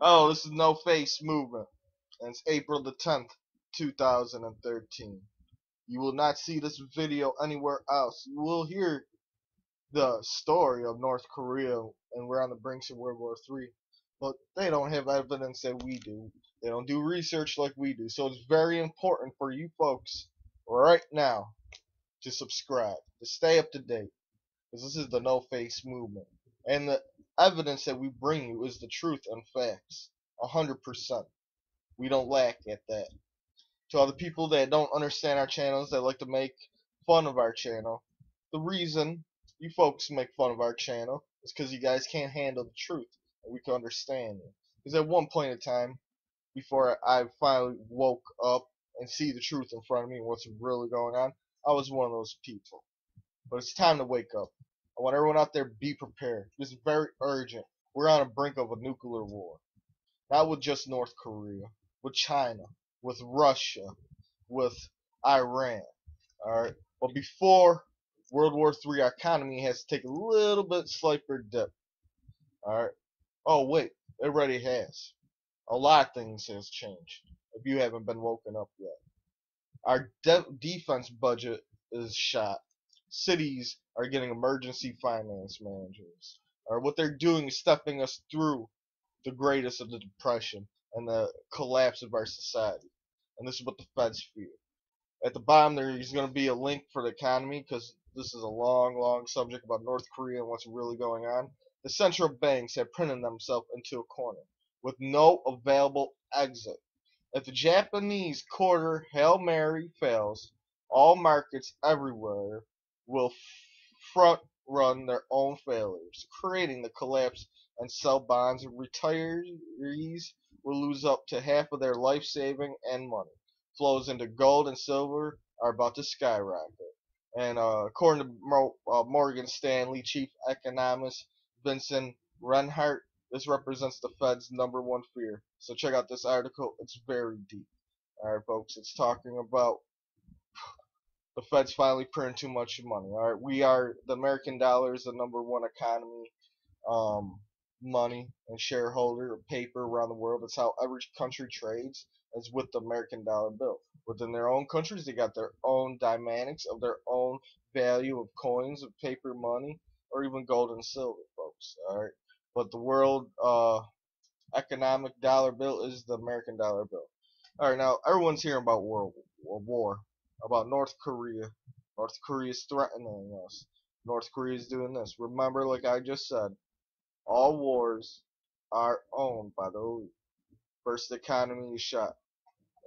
Oh, this is No Face Movement, and it's April the 10th, 2013. You will not see this video anywhere else. You will hear the story of North Korea, and we're on the brinks of World War III, but they don't have evidence that we do. They don't do research like we do. So it's very important for you folks right now to subscribe, to stay up to date, because this is the No Face Movement. And the evidence that we bring you is the truth and facts. 100%. We don't lack at that. To all the people that don't understand our channels, that like to make fun of our channel, the reason you folks make fun of our channel is because you guys can't handle the truth, and we can understand you. Because at one point in time, before I finally woke up and see the truth in front of me and what's really going on, I was one of those people. But it's time to wake up. I want everyone out there to be prepared. This is very urgent. We're on the brink of a nuclear war. Not with just North Korea, with China, with Russia, with Iran. Alright? But before World War III, our economy has to take a little bit slighter dip. Alright? Oh, wait. It already has. A lot of things has changed. If you haven't been woken up yet. Our defense budget is shot. Cities are getting emergency finance managers. Or what they're doing is stepping us through the greatest of the depression and the collapse of our society. And this is what the feds fear. At the bottom there is going to be a link for the economy, because this is a long subject about North Korea and what's really going on. The central banks have printed themselves into a corner with no available exit. If the Japanese quarter Hail Mary fails, all markets everywhere will front run their own failures, creating the collapse and sell bonds. Retirees will lose up to half of their life saving and money. Flows into gold and silver are about to skyrocket. And according to Morgan Stanley chief economist Vincent Reinhart, this represents the Fed's #1 fear. So check out this article. It's very deep. Alright, folks. It's talking about the Fed's finally printing too much money. Alright, the American dollar is the #1 economy, um, money and shareholder of paper around the world. That's how every country trades, is with the American dollar bill. Within their own countries, they got their own dynamics of their own value of coins, of paper money, or even gold and silver, folks. Alright, but the world economic dollar bill is the American dollar bill. All right, now everyone's hearing about World War, about North Korea. North Korea is threatening us. North Korea is doing this. Remember, like I just said, all wars are owned by the elite. First, the economy is shot.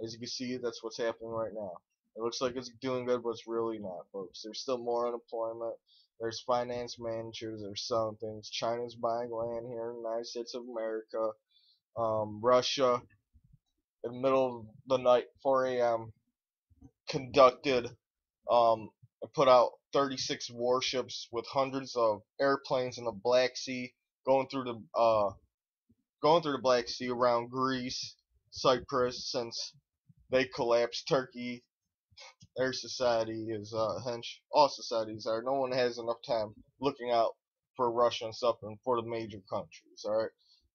As you can see, that's what's happening right now. It looks like it's doing good, but it's really not, folks. There's still more unemployment. There's finance managers. There's selling things. China's buying land here in the United States of America. Russia, in the middle of the night, 4 a.m., conducted put out 36 warships with hundreds of airplanes in the Black Sea, going through the Black Sea around Greece, Cyprus, since they collapsed. Turkey, their society is hench. All societies are. No one has enough time looking out for Russia and stuff and for the major countries. All right.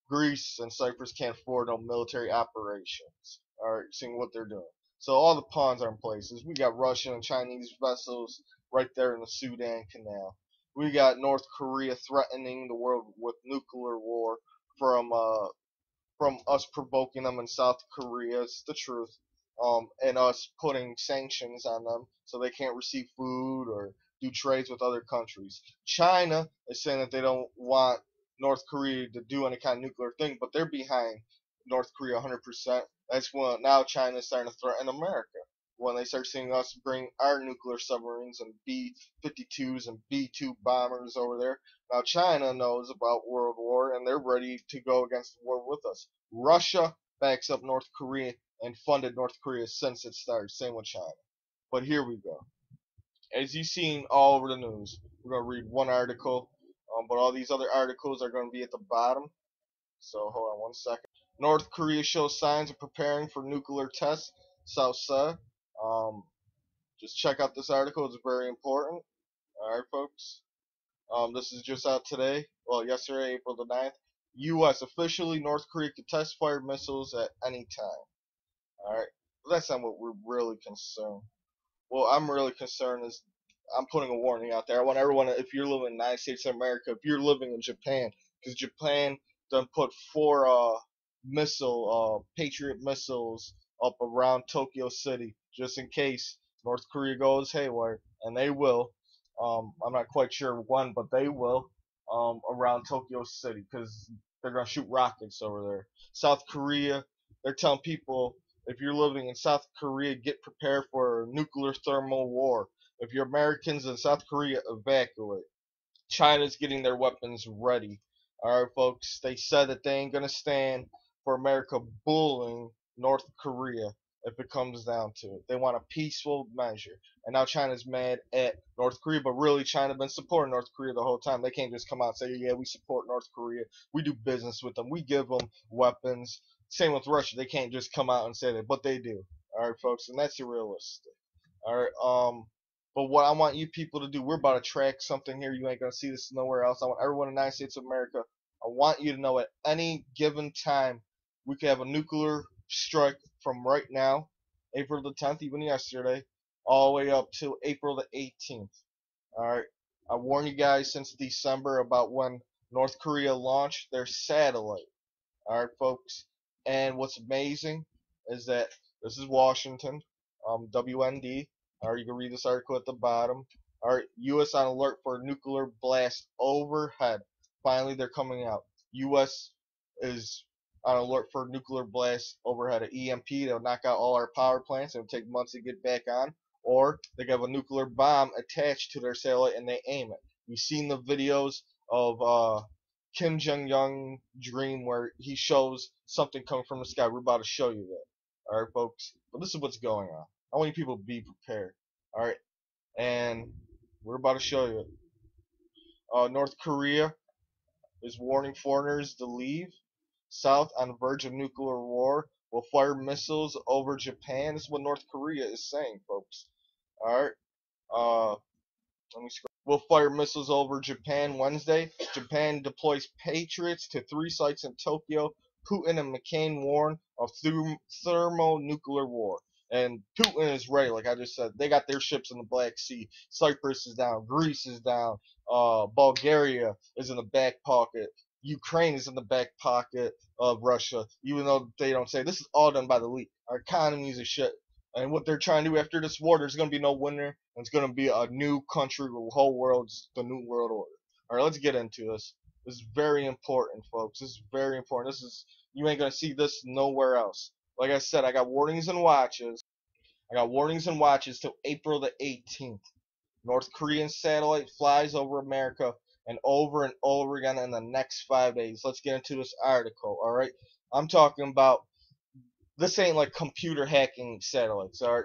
Greece and Cyprus can't afford no military operations. Alright, seeing what they're doing. So all the pawns are in places. We got Russian and Chinese vessels right there in the Sudan Canal. We got North Korea threatening the world with nuclear war from us provoking them in South Korea. It's the truth. And us putting sanctions on them so they can't receive food or do trades with other countries. China is saying that they don't want North Korea to do any kind of nuclear thing, but they're behind North Korea 100%. That's when now China is starting to threaten America. When they start seeing us bring our nuclear submarines and B-52s and B-2 bombers over there, now China knows about World War and they're ready to go against the war with us. Russia backs up North Korea and funded North Korea since it started. Same with China. But here we go. As you've seen all over the news, we're going to read one article, but all these other articles are going to be at the bottom. So hold on 1 second. North Korea shows signs of preparing for nuclear tests, South said. Just check out this article. It's very important. All right, folks. This is just out today. Well, yesterday, April the 9th. U.S. officially, North Korea could test fire missiles at any time. Alright? That's not what we're really concerned. Well, I'm really concerned is I'm putting a warning out there. I want everyone, if you're living in the United States of America, if you're living in Japan, because Japan done put 4 Patriot missiles up around Tokyo City, just in case North Korea goes haywire, and they will. I'm not quite sure when, but they will. Around Tokyo City, because they're gonna shoot rockets over there. South Korea, they're telling people, if you're living in South Korea, get prepared for a nuclear thermal war. If you're Americans in South Korea, evacuate. China's getting their weapons ready. Alright, folks, they said that they ain't gonna stand for America bullying North Korea if it comes down to it. They want a peaceful measure. And now China's mad at North Korea, but really China been supporting North Korea the whole time. They can't just come out and say, yeah, we support North Korea. We do business with them. We give them weapons. Same with Russia. They can't just come out and say that, but they do. Alright, folks, and that's realistic. Alright, but what I want you people to do, we're about to track something here. You ain't gonna see this nowhere else. I want everyone in the United States of America, I want you to know at any given time we could have a nuclear strike from right now, April the 10th, even yesterday, all the way up to April the 18th. Alright. I warned you guys since December about when North Korea launched their satellite. Alright, folks. And what's amazing is that this is Washington, WND. Alright, you can read this article at the bottom. Alright, U.S. on alert for nuclear blast overhead. Finally, they're coming out. U.S. is on alert for nuclear blast overhead. An EMP that'll knock out all our power plants. It'll take months to get back on. Or they have a nuclear bomb attached to their satellite and they aim it. We've seen the videos of Kim Jong-un dream where he shows something coming from the sky. We're about to show you that. Alright, folks? But this is what's going on. I want you people to be prepared. Alright? And we're about to show you. North Korea is warning foreigners to leave. South on the verge of nuclear war. Will fire missiles over Japan. This is what North Korea is saying, folks. Alright? Let me scroll. Will fire missiles over Japan Wednesday. Japan deploys Patriots to 3 sites in Tokyo. Putin and McCain warn of thermonuclear war. And Putin is ready, like I just said. They got their ships in the Black Sea. Cyprus is down. Greece is down. Bulgaria is in the back pocket. Ukraine is in the back pocket of Russia. Even though they don't say. This is all done by the elite. Our economy is a shit. And what they're trying to do after this war, there's going to be no winner. And it's going to be a new country. The whole world's the new world order. All right, let's get into this. This is very important, folks. This is very important. This is, you ain't going to see this nowhere else. Like I said, I got warnings and watches. I got warnings and watches till April the 18th. North Korean satellite flies over America and over again in the next 5 days. Let's get into this article, all right? I'm talking about, this ain't like computer hacking satellites, all right?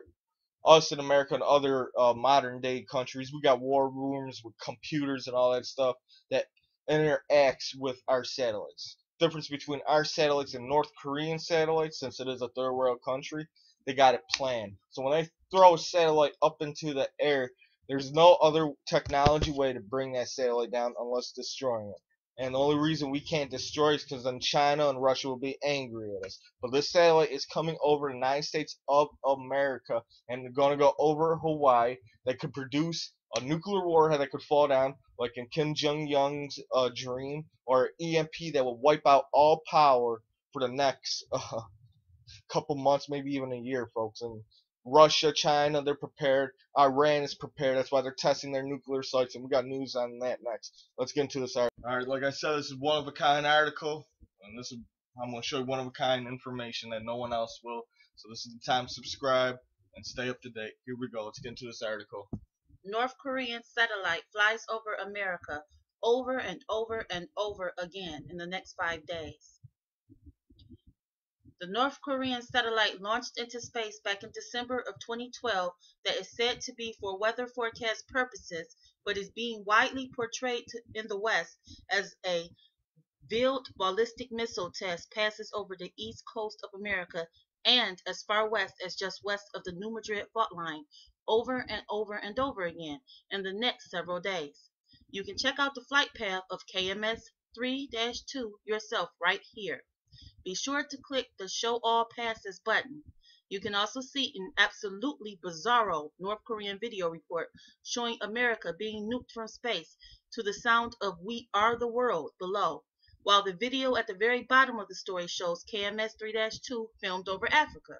Us in America and other modern day countries, we got war rooms with computers and all that stuff that interacts with our satellites. Difference between our satellites and North Korean satellites, since it is a third world country, they got it planned. So when they throw a satellite up into the air, there's no other technology way to bring that satellite down unless destroying it. And the only reason we can't destroy it is because then China and Russia will be angry at us. But this satellite is coming over the United States of America and they're going to go over Hawaii that could produce a nuclear warhead that could fall down like in Kim Jong-un's dream, or EMP that will wipe out all power for the next couple months, maybe even a year, folks. And Russia, China, they're prepared. Iran is prepared. That's why they're testing their nuclear sites, and we got news on that next. Let's get into this article. Alright, like I said, this is one of a kind article, and this is, I'm going to show you one of a kind information that no one else will. So this is the time to subscribe and stay up to date. Here we go. Let's get into this article. North Korean satellite flies over America over and over and over again in the next 5 days. The North Korean satellite launched into space back in December of 2012 that is said to be for weather forecast purposes, but is being widely portrayed in the West as a veiled ballistic missile test passes over the east coast of America and as far west as just west of the New Madrid fault line over and over and over again in the next several days. You can check out the flight path of KMS KM3-2 yourself right here. Be sure to click the Show All Passes button. You can also see an absolutely bizarro North Korean video report showing America being nuked from space to the sound of We Are the World below, while the video at the very bottom of the story shows KMS-3-2 filmed over Africa.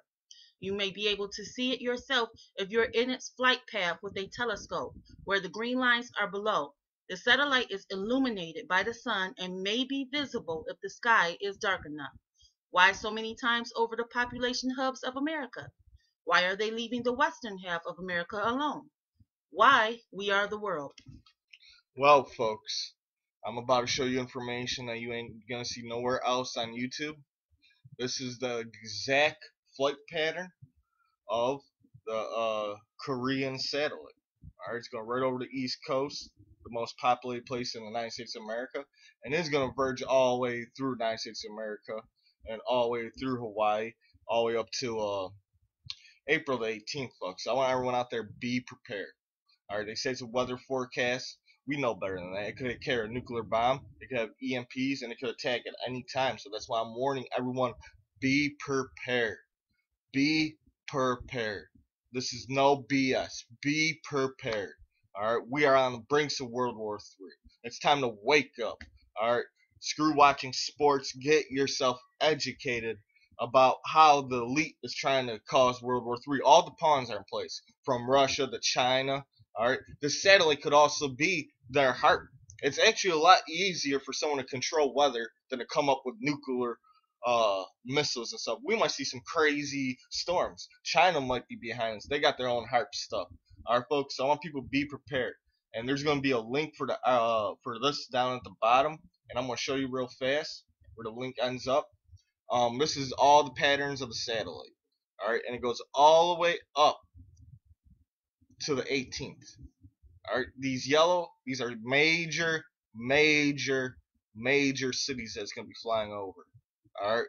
You may be able to see it yourself if you're in its flight path with a telescope, where the green lines are below. The satellite is illuminated by the sun and may be visible if the sky is dark enough. Why so many times over the population hubs of America? Why are they leaving the western half of America alone? Why We Are the World? Well, folks, I'm about to show you information that you ain't gonna see nowhere else on YouTube. This is the exact flight pattern of the Korean satellite. Alright, it's going right over the East Coast, the most populated place in the United States of America, and it's going to verge all the way through the United States of America and all the way through Hawaii, all the way up to April the 18th, folks. I want everyone out there be prepared. Alright, they say it's a weather forecast. We know better than that. It could carry a nuclear bomb, it could have EMPs, and it could attack at any time. So that's why I'm warning everyone, be prepared. Be prepared. This is no BS. Be prepared. Alright, we are on the brinks of World War III. It's time to wake up. Alright, screw watching sports. Get yourself educated about how the elite is trying to cause World War III. All the pawns are in place, from Russia to China. Alright, the satellite could also be their heart. It's actually a lot easier for someone to control weather than to come up with nuclear missiles and stuff. We might see some crazy storms. China might be behind us. They got their own HARP stuff. Alright, folks, I want people to be prepared. And there's going to be a link for this down at the bottom, and I'm going to show you real fast where the link ends up. This is all the patterns of the satellite. Alright, and it goes all the way up to the 18th. Alright, these yellow, these are major cities that's going to be flying over. Alright,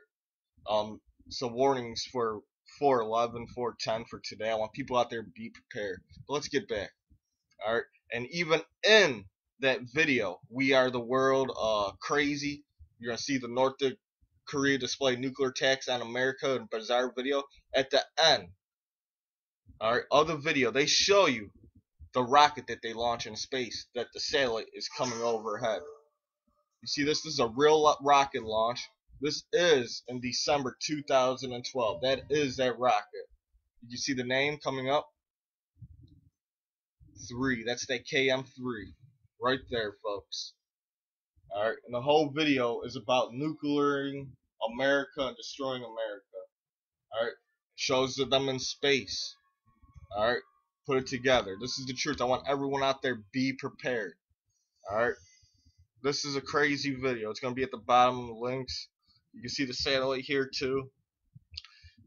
so warnings for 4/11, 4/10 for today. I want people out there to be prepared. But let's get back. Alright, and even in that video, We Are the World, crazy, you're going to see the North Korea display nuclear attacks on America in a bizarre video. At the end, alright, of the video, they show you the rocket that they launch in space, that the satellite is coming overhead. You see this? This is a real rocket launch. This is in December 2012. That is that rocket. Did you see the name coming up? 3. That's that KM3. Right there, folks. Alright, and the whole video is about nuclearing America and destroying America. Alright, shows them in space. Alright, put it together. This is the truth. I want everyone out there, be prepared. Alright, this is a crazy video. It's going to be at the bottom of the links. You can see the satellite here too.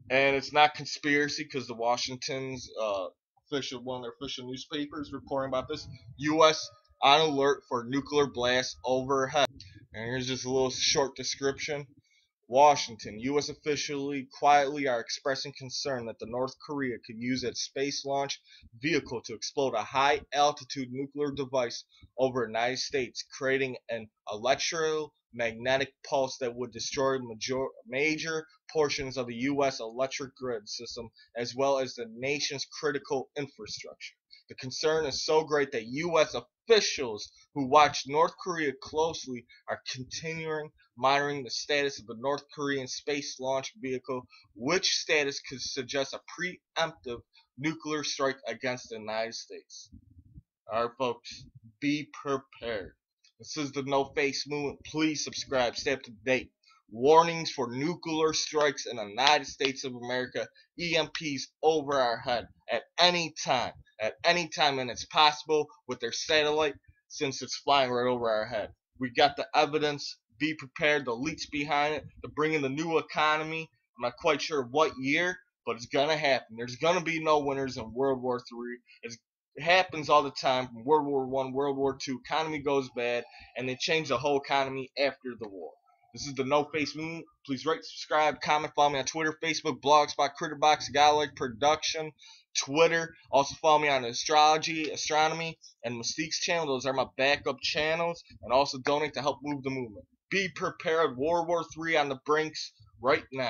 And it's not conspiracy, because the Washington's one of their official newspapers reporting about this. U.S. on alert for nuclear blast overhead. And here's just a little short description. Washington, U.S. officially quietly are expressing concern that the North Korea could use its space launch vehicle to explode a high-altitude nuclear device over the United States, creating an electromagnetic pulse that would destroy major portions of the U.S. electric grid system, as well as the nation's critical infrastructure. The concern is so great that U.S. officials who watch North Korea closely are continuing monitoring the status of the North Korean space launch vehicle, which status could suggest a preemptive nuclear strike against the United States. Alright, folks, be prepared. This is the No Face Movement. Please subscribe, stay up to date. Warnings for nuclear strikes in the United States of America, EMPs over our head at any time, and it's possible with their satellite, since it's flying right over our head. We got the evidence. Be prepared. The elites behind it. To bring in the new economy. I'm not quite sure what year, but it's gonna happen. There's gonna be no winners in World War III. It happens all the time. From World War I, World War II, economy goes bad, and they change the whole economy after the war. This is the No Face Movement. Please rate, subscribe, comment, follow me on Twitter, Facebook, Blogspot, Critterbox, Godlike Production, Twitter. Also follow me on astrology, astronomy, and Mystique's channel. Those are my backup channels. And also donate to help move the movement. Be prepared. World War III on the brinks right now.